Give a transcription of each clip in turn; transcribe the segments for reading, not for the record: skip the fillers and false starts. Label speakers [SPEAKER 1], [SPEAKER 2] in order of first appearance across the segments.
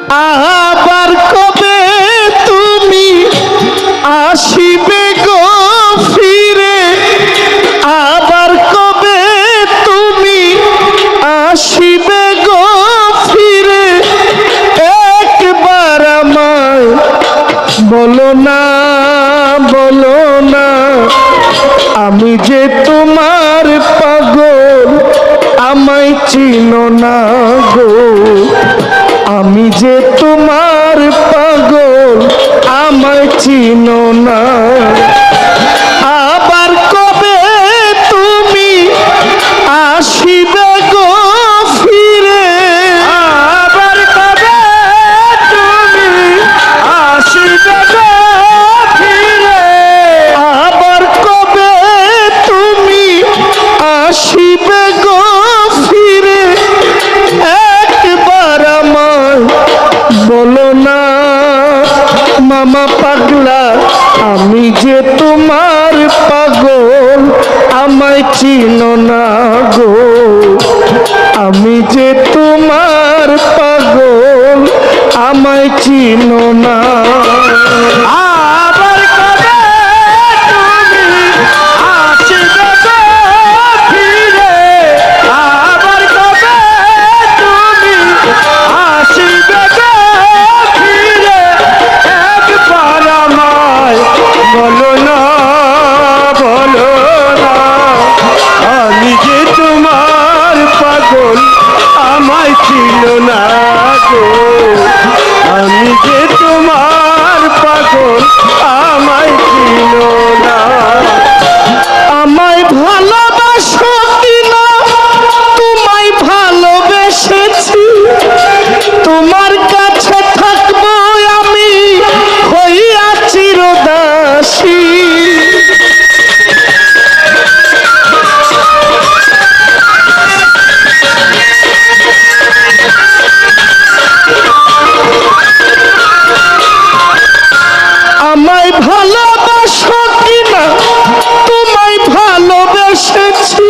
[SPEAKER 1] আবার কবে তুমি আসিবে গো ফিরে, আবার কবে তুমি আসিবে গো ফিরে, একবার আমায় বলো না, বলো না, আমি যে তোমার পাগল, আমায় চিনো না গো, আমি যে তোমার পাগল, আমায় চিনো না। আবার কবে তুমি আসিবে গো ফিরে, আবার কবে তুমি আসিবে গো ফিরে, আবার কবে তুমি আসিবে গো ফিরে, একবার আমায় বলো না মামা পাগলা, আমি যে তোমার পাগল, আমায় চিনো না গো, আমি যে তোমার পাগল, আমায় চিনো না। আবার কবে তুমি আসিবে গো ফিরে, আবার কবে তুমি আসিবে গো ফিরে, একবার আমায় বলো না, বলো না, আমি যে তোমার পাগল, আমায় চিনো না গো, আমি যে তোমার পাগল, আমায় চিনো না। আমায় ভালোবাসো কিনা, তোমায় ভালোবেসেছি, তোমার কাছে থাকবো আমি হইয়া চিরদাসী। আমায় ভালোবাসো কিনা, তোমায় ভালোবেসেছি,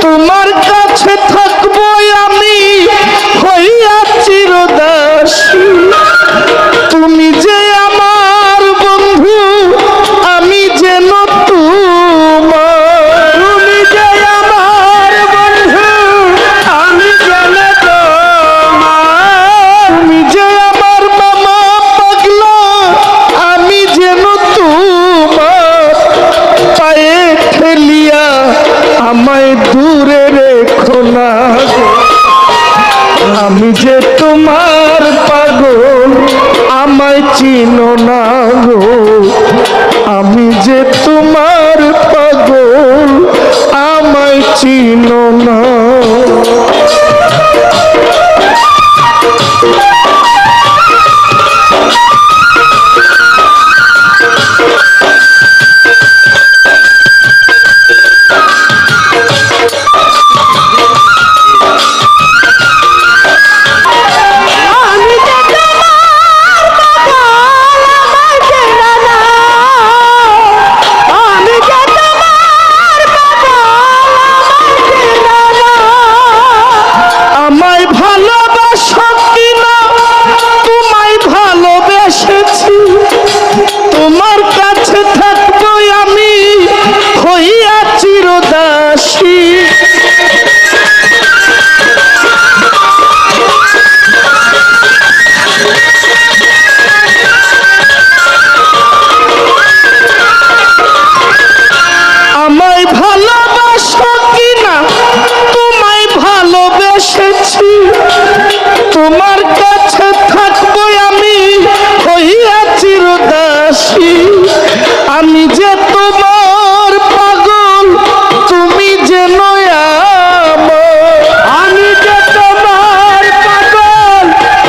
[SPEAKER 1] তোমার কাছে থাকবো আমি হইয়া চিরদাসী। তুমি যে আমার বন্ধু, আমি যেন তোমার, তুমি যে আমার বন্ধু, আমি যেন তোমার, তুমি যে আমার মামা পাগলা, আমি যেন তোমার, পায়ে ঠেলিয়া আমায় দূরে রেখো না গো, আমি যে তোমার পাগল, আমায় চিনো না গো, আমি যে তোমার পাগল, আমায় চিনো না। তোমার কাছে থাকবো আমি হইয়া চিরদাসী, আমি যে তোমার পাগল, তুমি যেন আমার, আমি যে তোমার পাগল,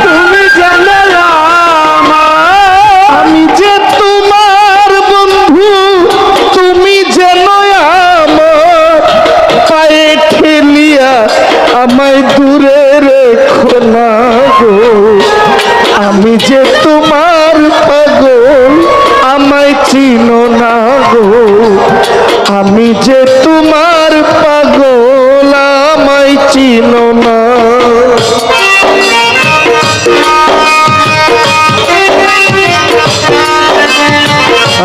[SPEAKER 1] তুমি যেন আমার, আমি যে তোমার বন্ধু, তুমি যেন আমার, পায়ে ঠেলিয়া আমায় দূরে রেখো না গো, আমি যে তোমার পাগল, আমায় চিনো না গো, আমি যে তোমার পাগল, আমায় চিনো না।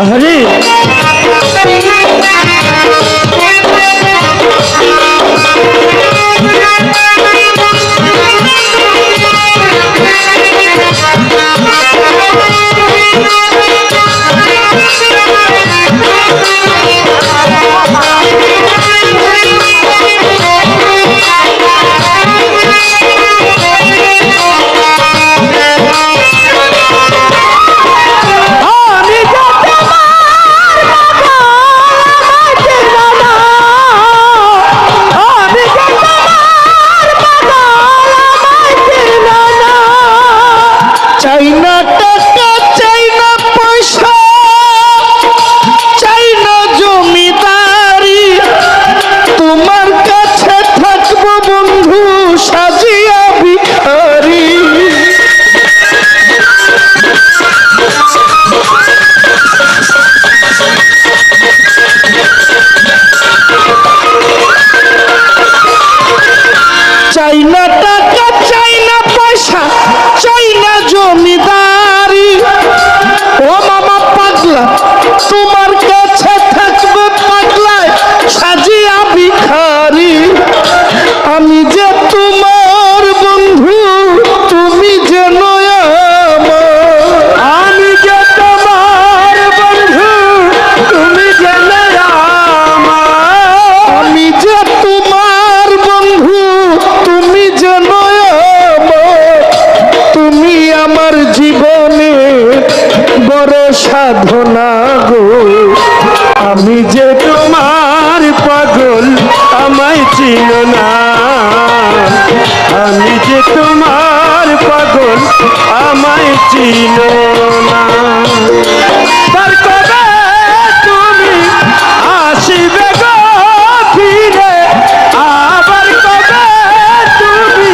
[SPEAKER 1] হরি চাই না টাকা, চাই না পয়সা, চাই না জমিদারি। ও মামা পাগলা, তোমার কাছে থাকবে পাগলায় সাজিয়া ভিখারি। আমি যে তোমার বন্ধু, তুমি যেন আমার। আমি যে তোমার বন্ধু, তুমি যেন আমার। আমি যে তোমার বন্ধু, তুমি যেন আমার। তুমি আমার জীবনে বড় সাধনা গো। আমি যে তোমার পাগল, আমায় চিনো না। আমি যে তোমার পাগল, আমায় চিনো না। তার কবে তুমি আসিবে গো ফিরে, আবার কবে তুমি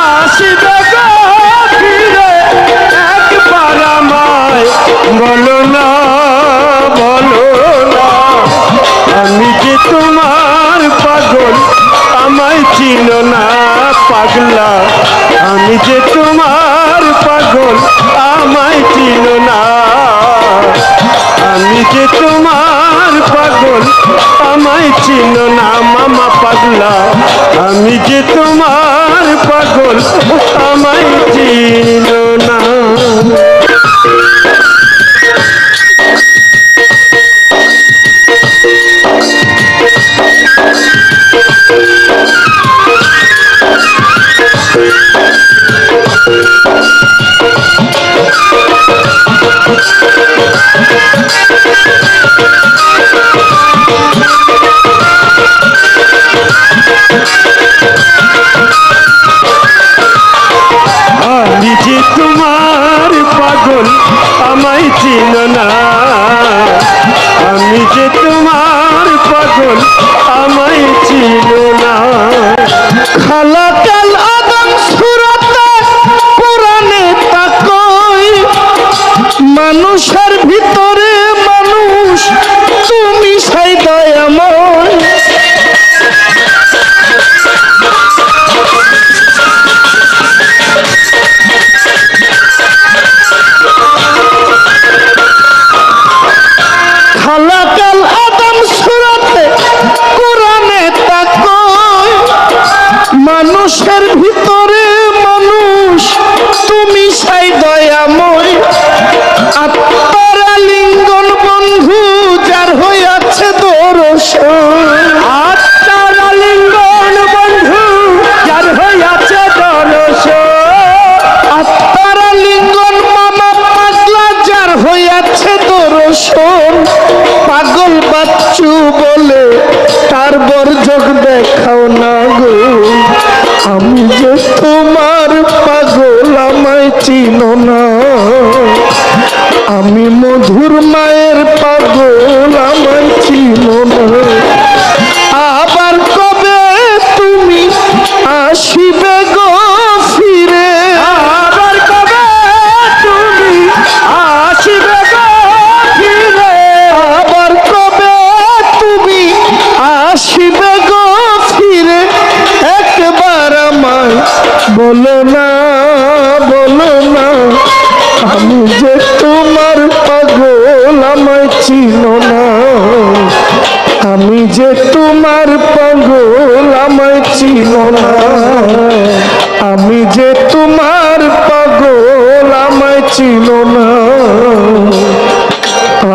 [SPEAKER 1] আসিবে গো ফিরে। একবার আমায় বলো না, বলো না। আমি যে তোমার পাগল, আমায় চিনো না পাগলা। আমি যে তোমার পাগল, আমায় চিনো না। আমি যে তোমার পাগল, আমায় চিনো না মামা পাগলা। আমি যে তোমার পাগল, আমায় চিনো না। আমি যে তোমার পাগল, আমায় চিনো না। আমি যে তোমার পাগল, আমায় চিনো না। খালাকাল আদম সুরতে কোরআনে তাকই, মানুষের ভিতরে মানুষ, তুমি সেই দয়াময়। খালাকাল আদম সুরতে কোরআনে তাকই, মানুষের ভিতরে মানুষ, তুমি সেই দয়াময়। আত্মার লিঙ্গন বন্ধু, যার হইয়াছে দর্শন। আত্মার লিঙ্গন বন্ধু, যার হইয়াছে দর্শন। আত্মার লিঙ্গন মামা পাগলা, যার হইয়াছে দর্শন। পাগল বাচ্চু বলে তার বর্জক দেখাও না গো। আমি যে তোমার পাগল, আমায় চিনো না। আমি মধুর মায়ের পাগল, আমায় চিনো না। আবার কবে তুমি আসিবে গো ফিরে, আবার কবে তুমি আসিবে গো ফিরে। আবার কবে তুমি আসিবে গো ফিরে। একবার আমায় বলো না, বলো না। আমি যে তোমার পাগল, আমি যে তোমার পাগল আমায় চিনো না, আমি যে তোমার পাগল আমায় চিনো না,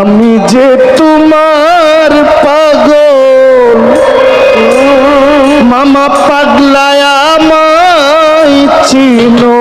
[SPEAKER 1] আমি যে তোমার পাগল মামা পাগলায় আমায় চিনো